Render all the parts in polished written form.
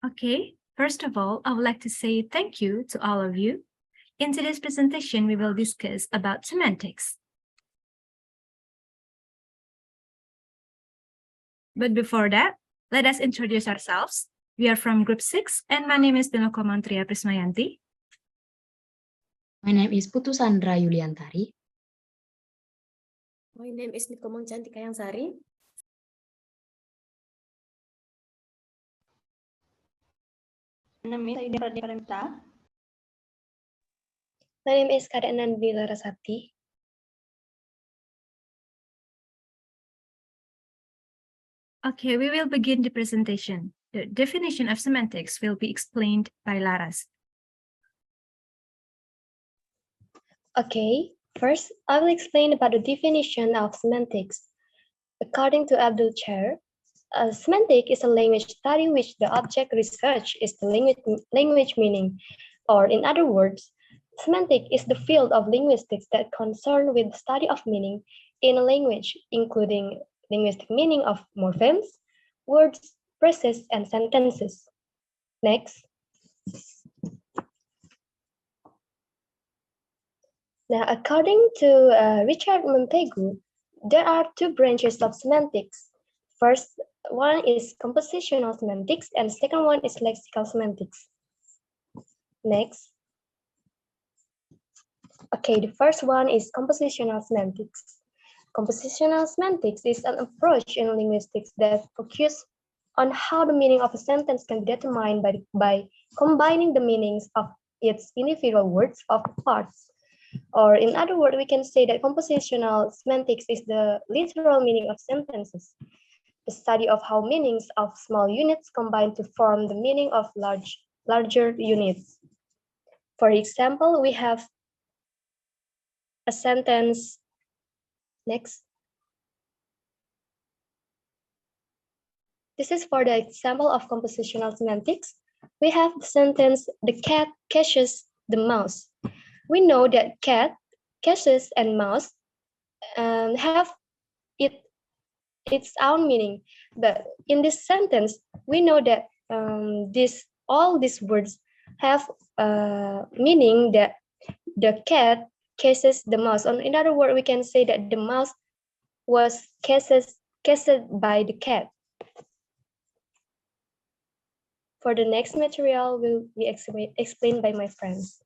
Okay, first of all, I would like to say thank you to all of you. In today's presentation, we will discuss about semantics. But before that, let us introduce ourselves. We are from Group 6, and my name is Komang Tria Prismayanti. My name is Putu Sandra Yuliantari. My name is Komang Cantika Sari. My name is Pradnya Paramita. My name is Kadek Nandini Larasati. Okay, we will begin the presentation. The definition of semantics will be explained by Laras. Okay, first, I will explain about the definition of semantics. According to Abdul Chair, a semantic is a language study in which the object research is the language meaning, or in other words, semantic is the field of linguistics that concern with the study of meaning in a language, including linguistic meaning of morphemes, words, phrases, and sentences. Next. Now, according to Richard Montaigu, there are two branches of semantics. First one is compositional semantics, and the second one is lexical semantics. Next. Okay, the first one is compositional semantics. Compositional semantics is an approach in linguistics that focuses on how the meaning of a sentence can be determined by combining the meanings of its individual words of parts. Or in other words, we can say that compositional semantics is the literal meaning of sentences, the study of how meanings of small units combine to form the meaning of larger units. For example, we have a sentence. Next. This is for the example of compositional semantics. We have the sentence, the cat catches the mouse. We know that cat, catches, and mouse have its own meaning. But in this sentence, we know that all these words have meaning that the cat catches the mouse. Or in other words, we can say that the mouse was catched by the cat. For the next material will be explained by my friends.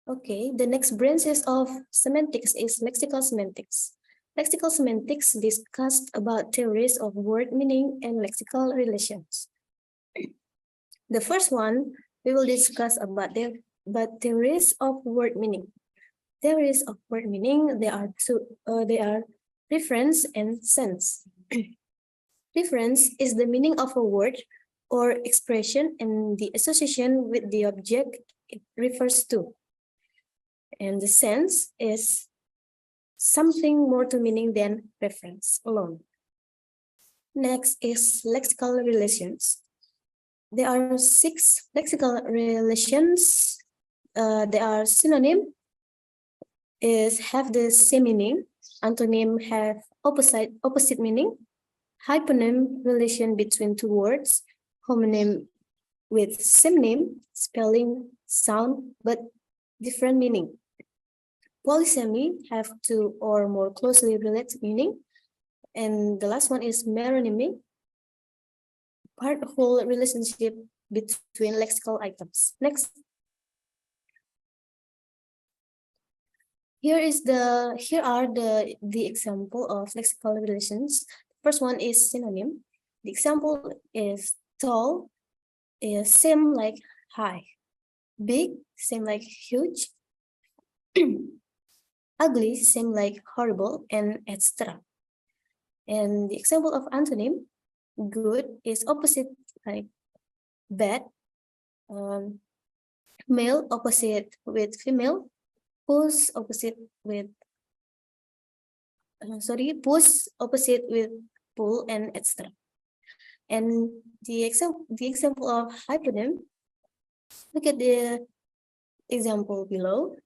Okay, the next branches of semantics is lexical semantics. Lexical semantics discussed about theories of word meaning and lexical relations. The first one, we will discuss about theories of word meaning. Theories of word meaning, they are reference and sense. Reference is the meaning of a word or expression and the association with the object it refers to. And the sense is something more to meaning than reference alone. Next is lexical relations. There are 6 lexical relations. They are synonym, have the same meaning. Antonym have opposite meaning. Hyponym, relation between two words. Homonym, with same name, spelling, sound, but different meaning. Polysemy have 2 or more closely related meaning. And the last one is meronymy, part-whole relationship between lexical items. Next. Here are the example of lexical relations. First one is synonym. The example is tall, is same like high. Big, same like huge. Ugly, same like horrible, and etc. And the example of antonym, good, is opposite like bad. Male opposite with female. Push opposite with push opposite with pull, and etc. And the example of hyponym, look at the example below.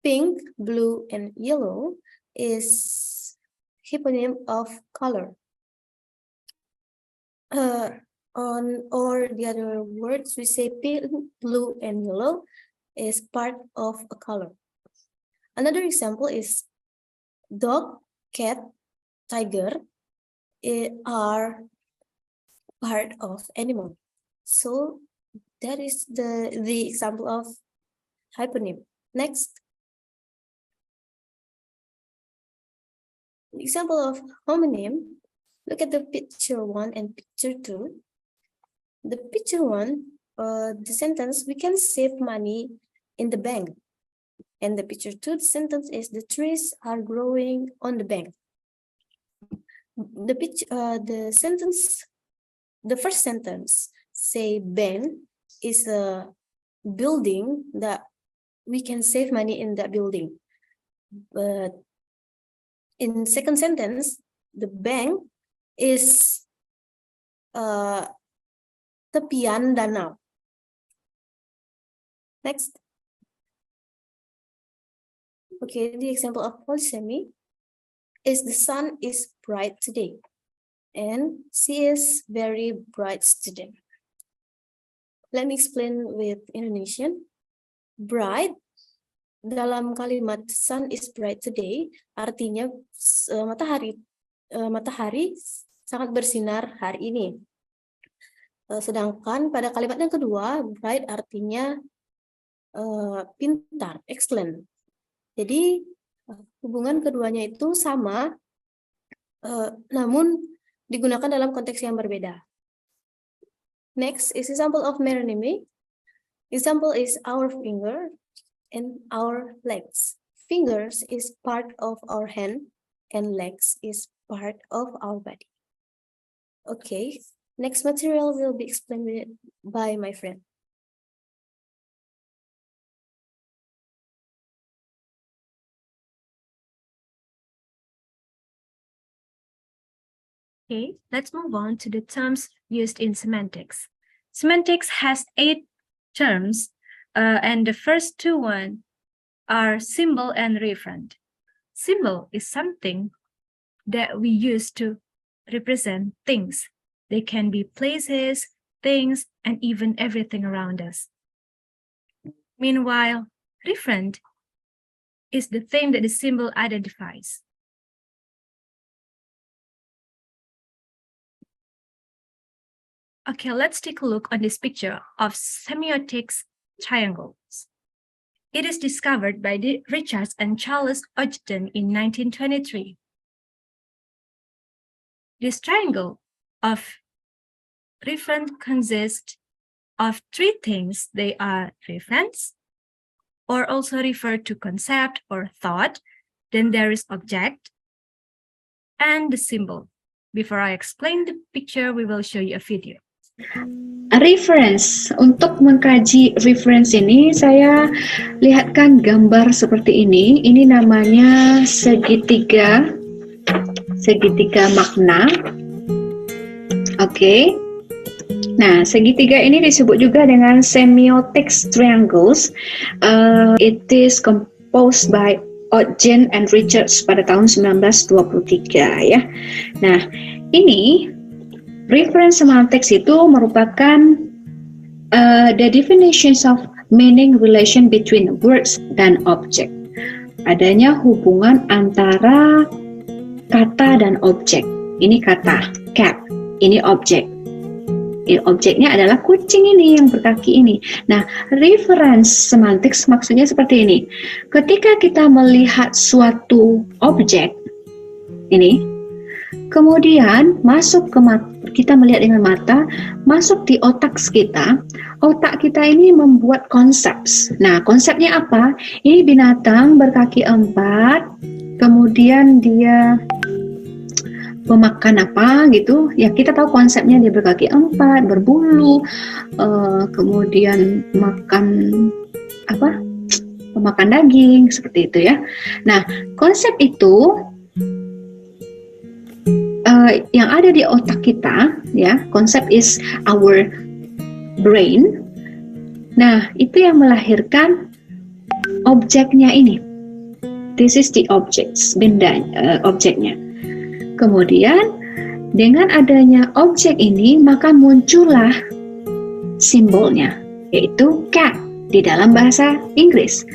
Pink, blue, and yellow is hyponym of color. Or the other words, we say pink, blue, and yellow is part of a color. Another example is dog, cat, tiger are part of animal. So that is the example of hyponym. Next. Example of homonym. Look at the picture 1 and picture 2. The picture 1, the sentence, we can save money in the bank. And the picture 2, the sentence is, the trees are growing on the bank. The first sentence say bank is a building that we can save money in that building. But in second sentence, the bank is tepian danau. Next. Okay, the example of polysemy is the sun is bright today and she is very bright student. Let me explain with Indonesian. Bright dalam kalimat sun is bright today artinya matahari sangat bersinar hari ini. Sedangkan pada kalimat yang kedua, bright artinya pintar, excellent. Jadi hubungan keduanya itu sama, namun digunakan dalam konteks yang berbeda. Next is example of meronymy. Example is our finger and our legs. Fingers is part of our hand and legs is part of our body. Okay, next material will be explained by my friend. Okay, let's move on to the terms used in semantics. Semantics has 8 terms, and the first 2 are symbol and referent. Symbol is something that we use to represent things. They can be places, things, and even everything around us. Meanwhile, referent is the thing that the symbol identifies. Okay, let's take a look on this picture of semiotics triangles. It is discovered by Richards and Charles Ogden in 1923. This triangle of referent consists of 3 things. They are reference, or also refer to concept or thought. Then there is object and the symbol. Before I explain the picture, we will show you a video. Reference. Untuk mengkaji reference ini, saya lihatkan gambar seperti ini. Ini namanya segitiga makna. Oke. Nah, segitiga ini disebut juga dengan semiotics triangles. It is composed by Ogden and Richards pada tahun 1923 ya. Nah, ini reference semantics itu merupakan the definitions of meaning relation between words dan object. Adanya hubungan antara kata dan objek. Ini kata, cat. Ini objek. Objeknya adalah kucing ini yang berkaki ini. Nah, reference semantics maksudnya seperti ini. Ketika kita melihat suatu objek ini, kemudian masuk ke mata, kita melihat dengan mata, masuk di otak kita. Otak kita ini membuat konsep. Nah, konsepnya apa? Ini binatang berkaki 4, kemudian dia pemakan apa gitu. Ya, kita tahu konsepnya dia berkaki 4, berbulu, kemudian makan apa? Pemakan daging, seperti itu ya. Nah, konsep itu yang ada di otak kita, ya, konsep is our brain. Nah, itu yang melahirkan objeknya ini. This is the objects, objeknya. Kemudian dengan adanya objek ini maka muncullah simbolnya, yaitu cat di dalam bahasa Inggris.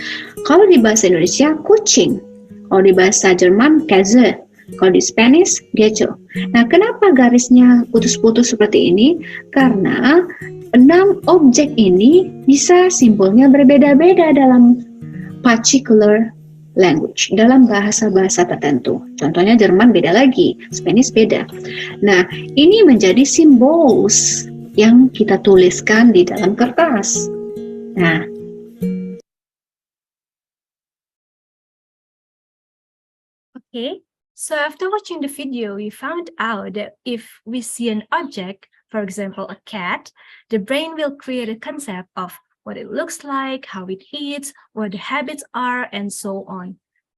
Kalau di bahasa Indonesia kucing, kalau di bahasa Jerman Katze, kalau di Spanish gecho. Nah, kenapa garisnya putus-putus seperti ini? Karena 6 objek ini bisa simbolnya berbeda-beda dalam particular language, dalam bahasa-bahasa tertentu. Contohnya Jerman beda lagi, Spanish beda. Nah, ini menjadi symbols yang kita tuliskan di dalam kertas. Nah, Okay, so after watching the video, we found out that if we see an object, for example, a cat, the brain will create a concept of what it looks like, how it eats, what the habits are, and so on.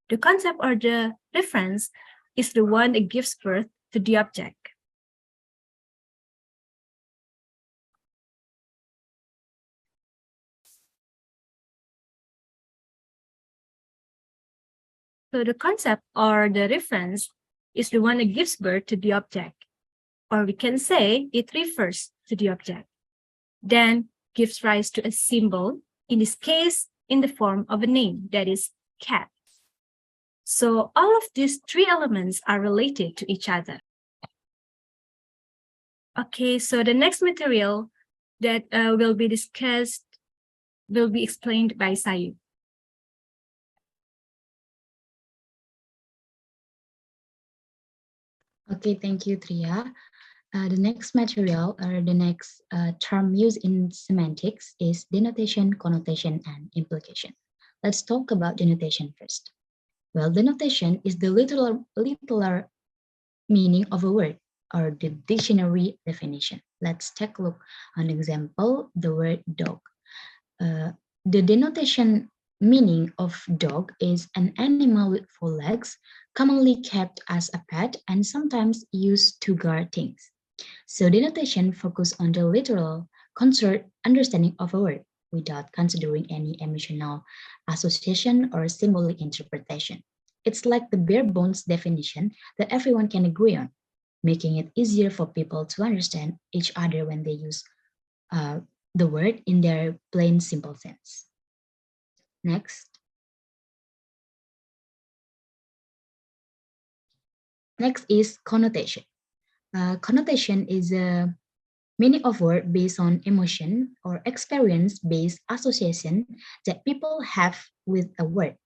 The concept or the reference is the one that gives birth to the object. So the concept or the reference is the one that gives birth to the object. Or we can say it refers to the object. Then gives rise to a symbol, in this case, in the form of a name, that is cat. So all of these 3 elements are related to each other. Okay, so the next material that will be discussed will be explained by Sayu. Okay, thank you, Tria. The next material or the next term used in semantics is denotation, connotation, and implication. Let's talk about denotation first. Well, denotation is the literal meaning of a word or the dictionary definition. Let's take a look on example, the word dog. The denotation meaning of dog is an animal with 4 legs, commonly kept as a pet and sometimes used to guard things. So denotation focuses on the literal, concrete understanding of a word without considering any emotional association or symbolic interpretation. It's like the bare bones definition that everyone can agree on, making it easier for people to understand each other when they use the word in their plain simple sense. Next. Next is connotation. Connotation is a meaning of word based on emotion or experience-based association that people have with a word.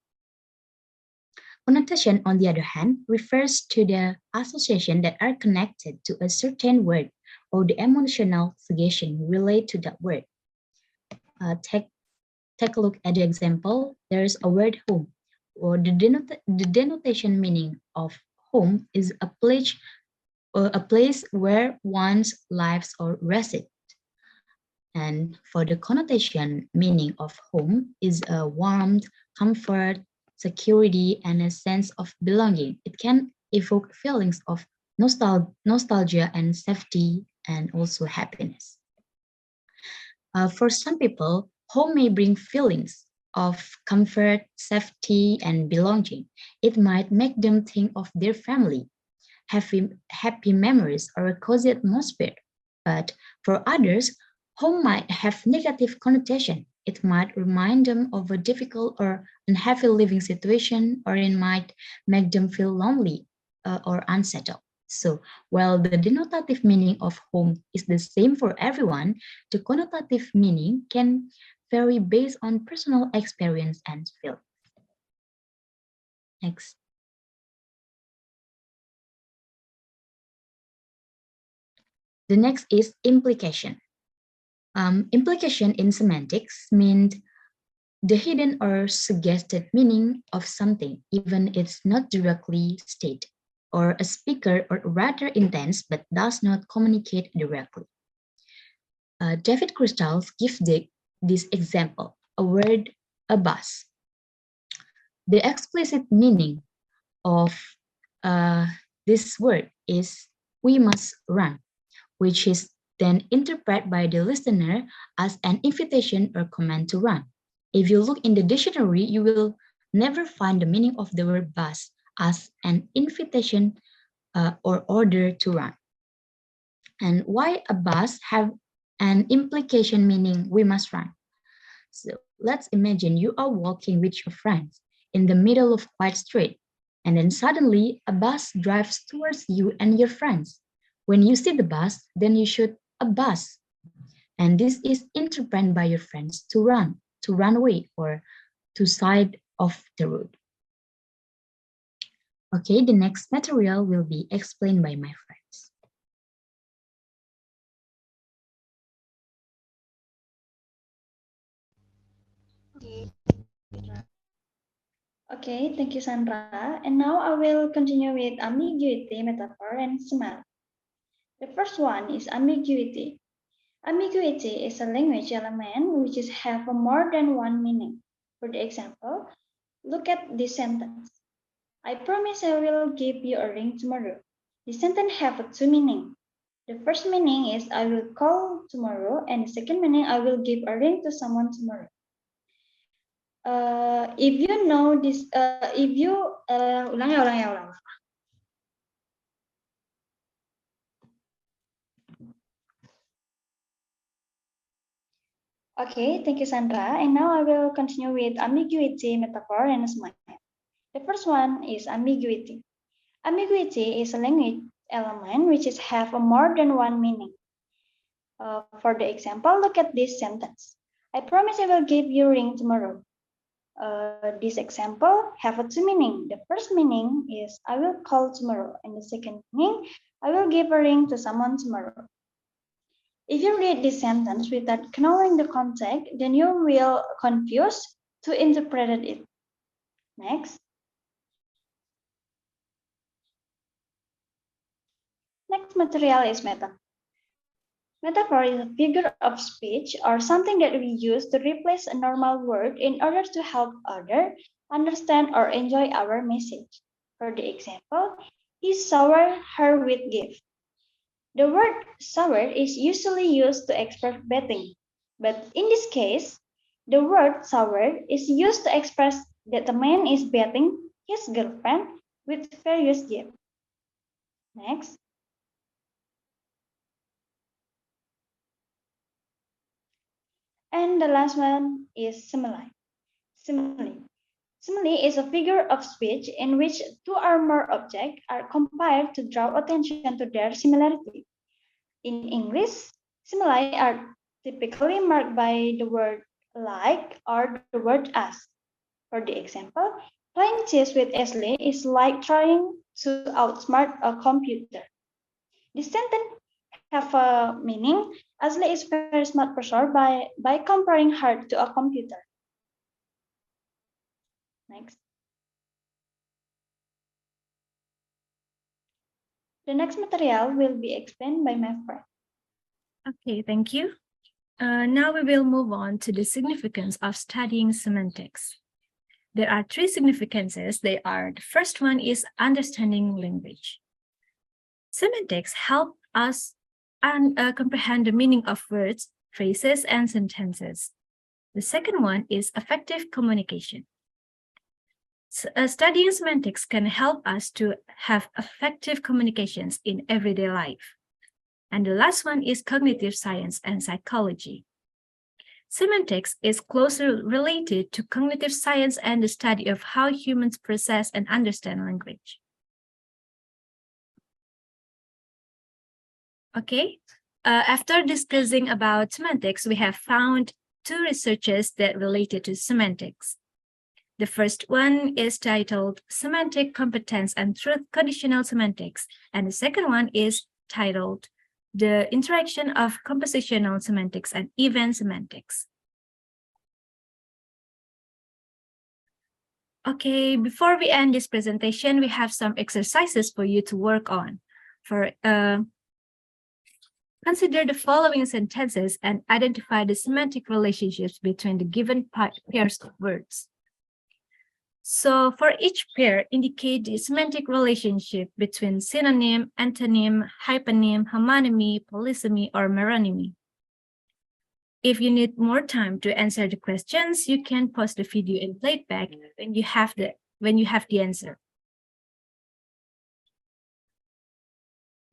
Connotation, on the other hand, refers to the association that are connected to a certain word or the emotional suggestion related to that word. Take a look at the example. There's a word home, or the denotation meaning of home is a place where one's lives or resid. And for the connotation meaning of home is a warmth, comfort, security, and a sense of belonging. It can evoke feelings of nostalgia and safety and also happiness. For some people, home may bring feelings of comfort, safety, and belonging. It might make them think of their family, happy memories, or a cozy atmosphere. But for others, home might have negative connotation. It might remind them of a difficult or unhappy living situation, or it might make them feel lonely or unsettled. So while the denotative meaning of home is the same for everyone, the connotative meaning can vary based on personal experience and feelings. Next. The next is implication. Implication in semantics means the hidden or suggested meaning of something, even it's not directly stated, or a speaker or rather intends but does not communicate directly. David Crystals gives this example, a word, a bus. The explicit meaning of this word is we must run, which is then interpreted by the listener as an invitation or command to run. If you look in the dictionary, you will never find the meaning of the word bus as an invitation or order to run. And why a bus have an implication meaning we must run? So let's imagine you are walking with your friends in the middle of quiet street, and then suddenly a bus drives towards you and your friends. When you see the bus, then you shoot a bus. And this is interpreted by your friends to run away, or to side of the road. Okay, the next material will be explained by my friends. Okay, thank you, Sandra. And now I will continue with ambiguity, metaphor, and semantics. The first one is ambiguity. Ambiguity is a language element which is have more than one meaning. For the example, look at this sentence. I promise I will give you a ring tomorrow. The sentence have two meanings. The first meaning is I will call tomorrow, and the second meaning I will give a ring to someone tomorrow. If you know this, ulang. Okay, thank you, Sandra. And now I will continue with ambiguity, metaphor, and semantics. The first one is ambiguity. Ambiguity is a language element which is have more than one meaning. For the example, look at this sentence. I promise I will give you a ring tomorrow. This example have two meaning. The first meaning is I will call tomorrow, and the second meaning I will give a ring to someone tomorrow. If you read this sentence without knowing the context, then you will confuse to interpret it. Next. Next material is metaphor. Metaphor is a figure of speech or something that we use to replace a normal word in order to help others understand or enjoy our message. For the example, he showered her with gifts. The word shower is usually used to express bathing, but in this case, the word shower is used to express that the man is bathing his girlfriend with various gifts. Next. And the last one is simile. Simile is a figure of speech in which two or more objects are combined to draw attention to their similarity. In English, simile are typically marked by the word like or the word as. For the example, playing chess with Ashley is like trying to outsmart a computer. This sentence have a meaning. Ashley is very smart person by comparing her to a computer. Next. The next material will be explained by my friend. Okay, thank you. Now we will move on to the significance of studying semantics. There are three significances. The first one is understanding language. Semantics help us comprehend the meaning of words, phrases, and sentences. The second one is effective communication. Studying semantics can help us to have effective communications in everyday life. And the last one is cognitive science and psychology. Semantics is closely related to cognitive science and the study of how humans process and understand language. Okay, after discussing about semantics, we have found two researches that related to semantics. The first one is titled Semantic Competence and Truth Conditional Semantics, and the second one is titled The Interaction of Compositional Semantics and Event Semantics. Okay, before we end this presentation, we have some exercises for you to work on. Consider the following sentences and identify the semantic relationships between the given pairs of words. So for each pair, indicate the semantic relationship between synonym, antonym, hyponym, homonymy, polysemy, or meronymy. If you need more time to answer the questions, you can pause the video and play it back when you have the answer.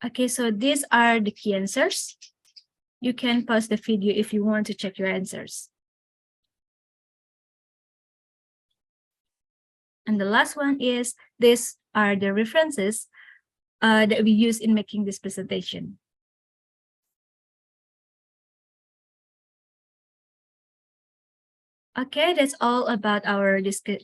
Okay, so these are the key answers. You can pause the video if you want to check your answers. And the last one is, these are the references that we use in making this presentation. Okay, that's all about our discussion.